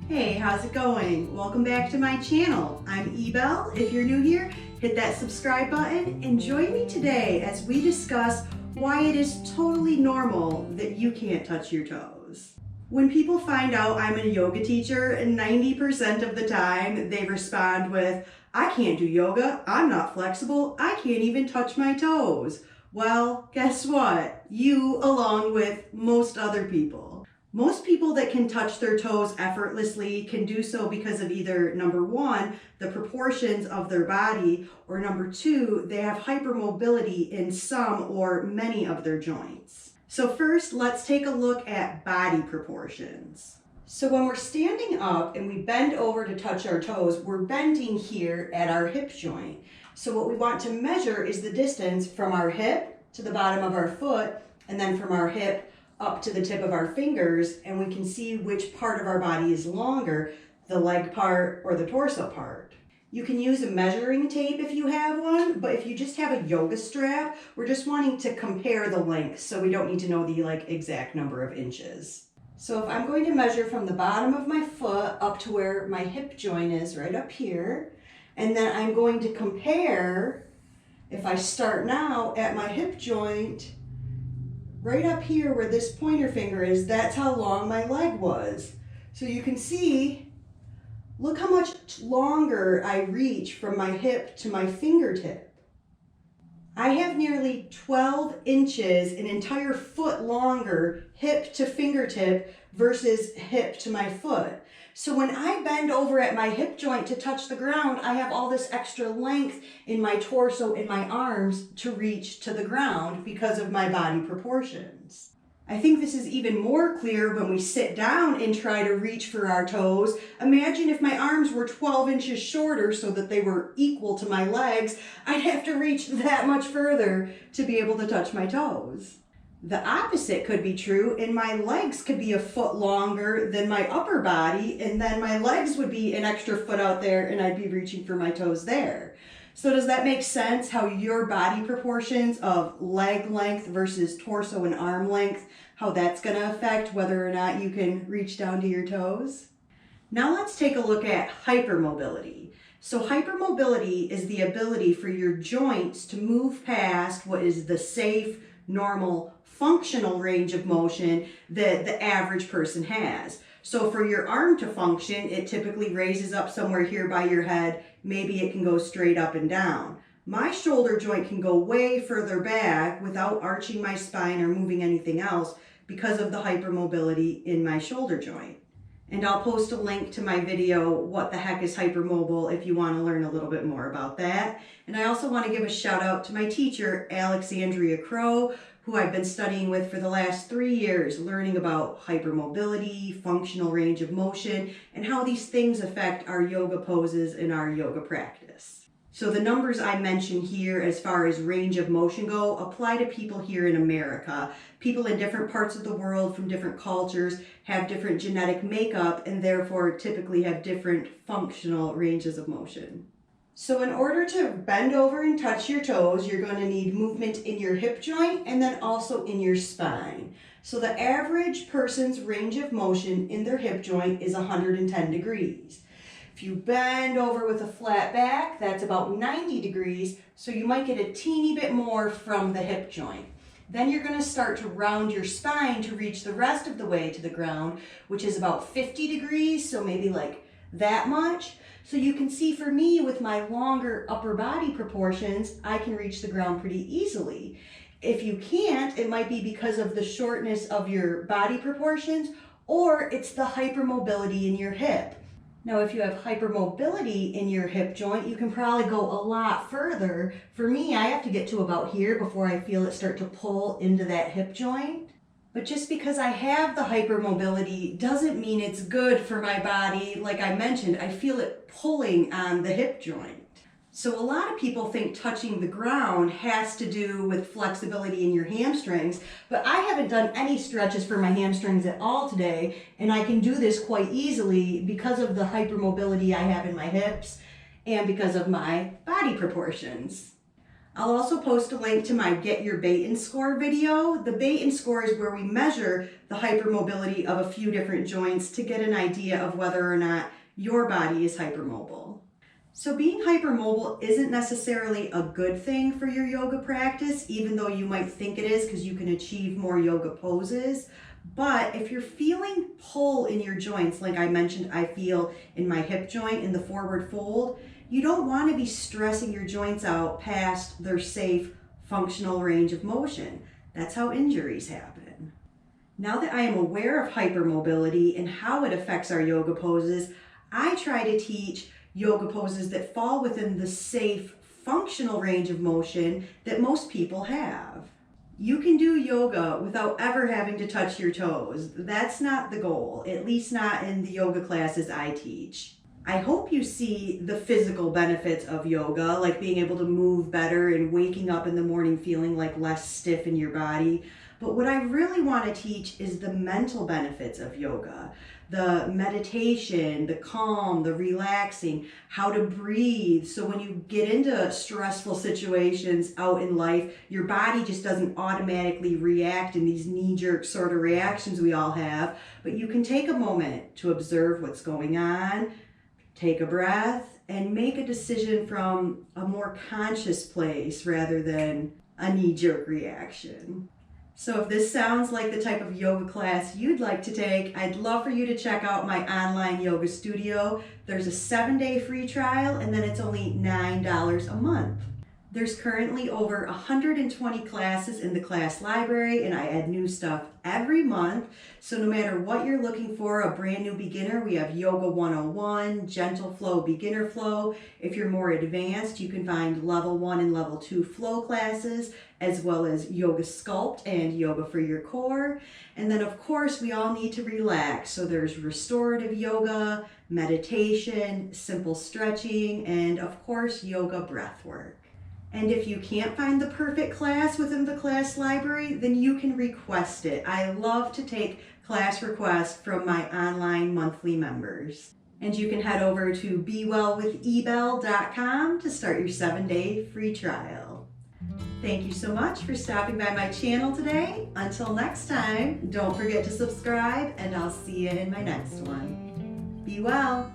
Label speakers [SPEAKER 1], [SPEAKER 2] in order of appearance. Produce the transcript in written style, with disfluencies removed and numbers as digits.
[SPEAKER 1] Hey, how's it going? Welcome back to my channel. I'm Ebel. If you're new here, hit that subscribe button and join me today as we discuss why it is totally normal that you can't touch your toes. When people find out I'm a yoga teacher, 90% of the time they respond with, I can't do yoga, I'm not flexible, I can't even touch my toes. Well, guess what? You, along with most other people. Most people that can touch their toes effortlessly can do so because of either, number one, the proportions of their body, or number two, they have hypermobility in some or many of their joints. So first, let's take a look at body proportions. So when we're standing up and we bend over to touch our toes, we're bending here at our hip joint. So what we want to measure is the distance from our hip to the bottom of our foot, and then from our hip up to the tip of our fingers, and we can see which part of our body is longer, the leg part or the torso part. You can use a measuring tape if you have one, but if you just have a yoga strap, we're just wanting to compare the length, so we don't need to know the exact number of inches. So if I'm going to measure from the bottom of my foot up to where my hip joint is, right up here, and then I'm going to compare, if I start now at my hip joint, right up here where this pointer finger is, that's how long my leg was. So you can see, look how much longer I reach from my hip to my fingertip. I have nearly 12 inches, an entire foot longer, hip to fingertip versus hip to my foot. So when I bend over at my hip joint to touch the ground, I have all this extra length in my torso and my arms to reach to the ground because of my body proportions. I think this is even more clear when we sit down and try to reach for our toes. Imagine if my arms were 12 inches shorter so that they were equal to my legs. I'd have to reach that much further to be able to touch my toes. The opposite could be true, and my legs could be a foot longer than my upper body, and then my legs would be an extra foot out there and I'd be reaching for my toes there. So does that make sense how your body proportions of leg length versus torso and arm length, how that's going to affect whether or not you can reach down to your toes? Now let's take a look at hypermobility. So hypermobility is the ability for your joints to move past what is the safe, normal, functional range of motion that the average person has. So for your arm to function, it typically raises up somewhere here by your head. Maybe it can go straight up and down. My shoulder joint can go way further back without arching my spine or moving anything else because of the hypermobility in my shoulder joint. And I'll post a link to my video, What the Heck is Hypermobile, if you want to learn a little bit more about that. And I also want to give a shout out to my teacher, Alexandria Crow, who I've been studying with for the last 3 years, learning about hypermobility, functional range of motion, and how these things affect our yoga poses and our yoga practice. So the numbers I mention here as far as range of motion go apply to people here in America. People in different parts of the world from different cultures have different genetic makeup and therefore typically have different functional ranges of motion. So in order to bend over and touch your toes, you're going to need movement in your hip joint and then also in your spine. So the average person's range of motion in their hip joint is 110 degrees. If you bend over with a flat back, that's about 90 degrees, so you might get a teeny bit more from the hip joint. Then you're going to start to round your spine to reach the rest of the way to the ground, which is about 50 degrees, so maybe like that much. So you can see for me with my longer upper body proportions, I can reach the ground pretty easily. If you can't, it might be because of the shortness of your body proportions, or it's the hypermobility in your hip. Now, if you have hypermobility in your hip joint, you can probably go a lot further. For me, I have to get to about here before I feel it start to pull into that hip joint. But just because I have the hypermobility doesn't mean it's good for my body. Like I mentioned, I feel it pulling on the hip joint. So a lot of people think touching the ground has to do with flexibility in your hamstrings, but I haven't done any stretches for my hamstrings at all today, and I can do this quite easily because of the hypermobility I have in my hips and because of my body proportions. I'll also post a link to my Get Your Bait and Score video. The bait and score is where we measure the hypermobility of a few different joints to get an idea of whether or not your body is hypermobile. So being hypermobile isn't necessarily a good thing for your yoga practice, even though you might think it is because you can achieve more yoga poses. But if you're feeling pull in your joints, like I mentioned, I feel in my hip joint in the forward fold, you don't want to be stressing your joints out past their safe, functional range of motion. That's how injuries happen. Now that I am aware of hypermobility and how it affects our yoga poses, I try to teach yoga poses that fall within the safe, functional range of motion that most people have. You can do yoga without ever having to touch your toes. That's not the goal, at least not in the yoga classes I teach. I hope you see the physical benefits of yoga, like being able to move better and waking up in the morning feeling like less stiff in your body. But what I really want to teach is the mental benefits of yoga. The meditation, the calm, the relaxing, how to breathe. So when you get into stressful situations out in life, your body just doesn't automatically react in these knee-jerk sort of reactions we all have. But you can take a moment to observe what's going on, take a breath, and make a decision from a more conscious place rather than a knee-jerk reaction. So if this sounds like the type of yoga class you'd like to take, I'd love for you to check out my online yoga studio. There's a 7-day free trial, and then it's only $9 a month. There's currently over 120 classes in the class library, and I add new stuff every month. So no matter what you're looking for, a brand new beginner, we have Yoga 101, Gentle Flow, Beginner Flow. If you're more advanced, you can find level 1 and level 2 flow classes, as well as Yoga Sculpt and Yoga for Your Core. And then of course, we all need to relax. So there's restorative yoga, meditation, simple stretching, and of course, yoga breath work. And if you can't find the perfect class within the class library, then you can request it. I love to take class requests from my online monthly members. And you can head over to bewellwithebell.com to start your 7-day free trial. Thank you so much for stopping by my channel today. Until next time, don't forget to subscribe, and I'll see you in my next one. Be well.